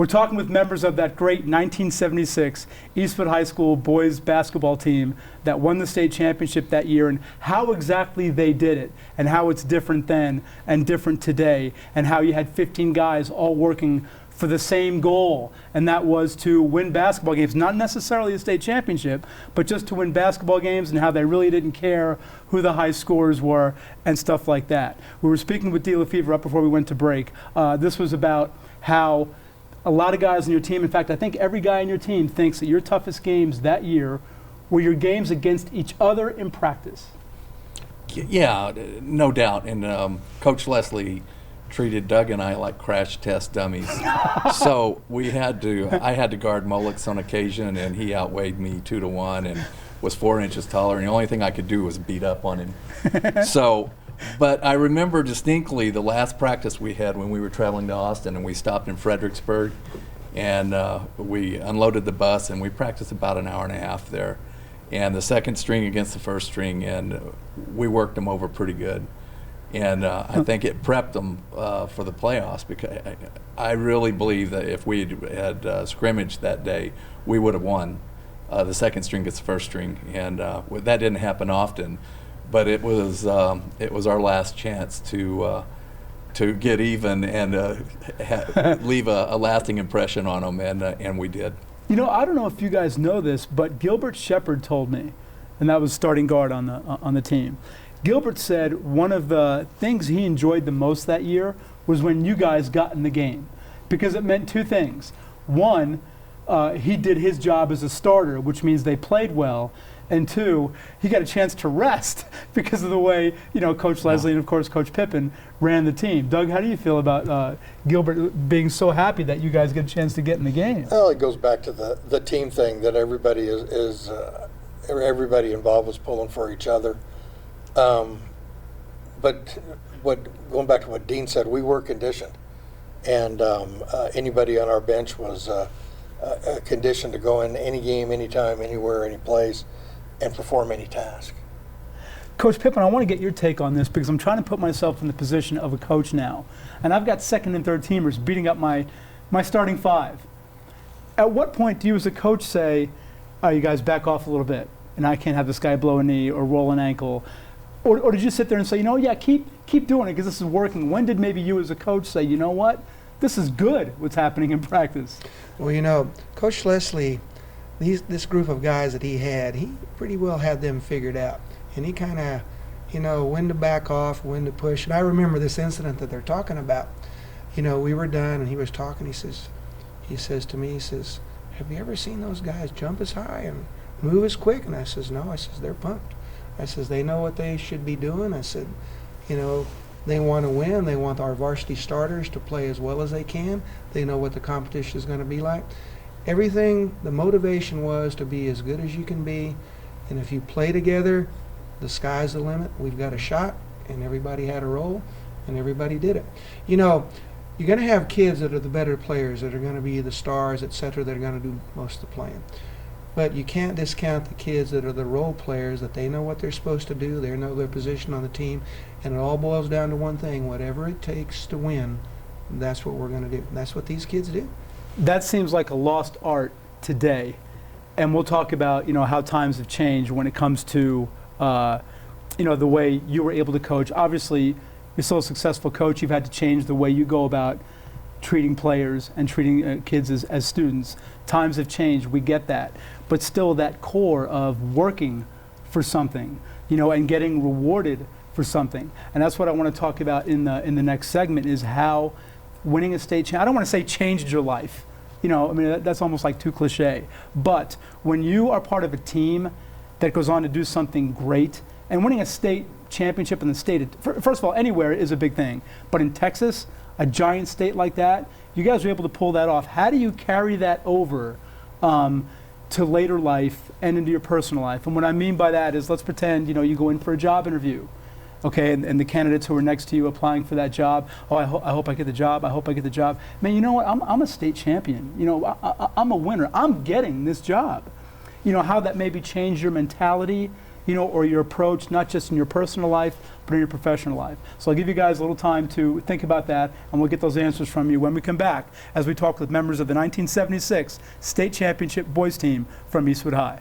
We're talking with members of that great 1976 Eastwood High School boys basketball team that won the state championship that year, and how exactly they did it, and how it's different then and different today, and how you had 15 guys all working for the same goal, and that was to win basketball games, not necessarily a state championship, but just to win basketball games, and how they really didn't care who the high scorers were and stuff like that. We were speaking with Dee Lefevre up before we went to break. This was about how a lot of guys on your team, in fact, I think every guy on your team thinks that your toughest games that year were your games against each other in practice. Yeah, no doubt. And Coach Leslie treated Doug and I like crash test dummies. So I had to guard Mullix on occasion, and he outweighed me 2-1 and was 4 inches taller, and the only thing I could do was beat up on him. But I remember distinctly the last practice we had when we were traveling to Austin, and we stopped in Fredericksburg, and we unloaded the bus, and we practiced about an hour and a half there. And the second string against the first string, and we worked them over pretty good. And I think it prepped them for the playoffs, because I really believe that if we had scrimmaged that day, we would have won. The second string gets the first string, and that didn't happen often. But it was our last chance to get even and leave a lasting impression on them, and we did. You know, I don't know if you guys know this, but Gilbert Shepard told me, and that was starting guard on the team. Gilbert said one of the things he enjoyed the most that year was when you guys got in the game, because it meant two things. One, he did his job as a starter, which means they played well. And two, he got a chance to rest because of the way, Coach Leslie and, of course, Coach Pippen ran the team. Doug, how do you feel about Gilbert being so happy that you guys get a chance to get in the game? Well, it goes back to the team thing, that everybody everybody involved was pulling for each other. But going back to what Dean said, we were conditioned. And anybody on our bench was conditioned to go in any game, anytime, anywhere, any place, and perform any task. Coach Pippen, I want to get your take on this, because I'm trying to put myself in the position of a coach now. And I've got second and third teamers beating up my starting five. At what point do you as a coach say, you guys back off a little bit, and I can't have this guy blow a knee or roll an ankle? Or did you sit there and say, yeah, keep doing it because this is working? When did maybe you as a coach say, you know what, this is good what's happening in practice? Well, Coach Leslie, this group of guys that he pretty well had them figured out. And he kind of, when to back off, when to push. And I remember this incident that they're talking about. We were done, and he was talking. He says to me, have you ever seen those guys jump as high and move as quick? And I says, no. I says, they're pumped. I says, they know what they should be doing. I said, they want to win. They want our varsity starters to play as well as they can. They know what the competition is going to be like. Everything, the motivation was to be as good as you can be. And if you play together, the sky's the limit. We've got a shot, and everybody had a role, and everybody did it. You're going to have kids that are the better players, that are going to be the stars, etc., that are going to do most of the playing. But you can't discount the kids that are the role players, that they know what they're supposed to do, they know their position on the team, and it all boils down to one thing: whatever it takes to win, that's what we're going to do. That's what these kids do. That seems like a lost art today. And we'll talk about, how times have changed when it comes to, the way you were able to coach. Obviously, you're still a successful coach. You've had to change the way you go about treating players and treating kids as students. Times have changed, we get that. But still that core of working for something, and getting rewarded for something. And that's what I want to talk about in the next segment, is how winning a state I don't want to say changed your life. That's almost like too cliche. But when you are part of a team that goes on to do something great, and winning a state championship in the state, first of all, anywhere is a big thing. But in Texas, a giant state like that, you guys were able to pull that off. How do you carry that over to later life and into your personal life? And what I mean by that is, let's pretend, you go in for a job interview. Okay, and the candidates who are next to you applying for that job, I hope I get the job, I hope I get the job. Man, you know what, I'm a state champion. I'm a winner. I'm getting this job. How that maybe changed your mentality or your approach, not just in your personal life, but in your professional life? So I'll give you guys a little time to think about that, and we'll get those answers from you when we come back as we talk with members of the 1976 state championship boys team from Eastwood High.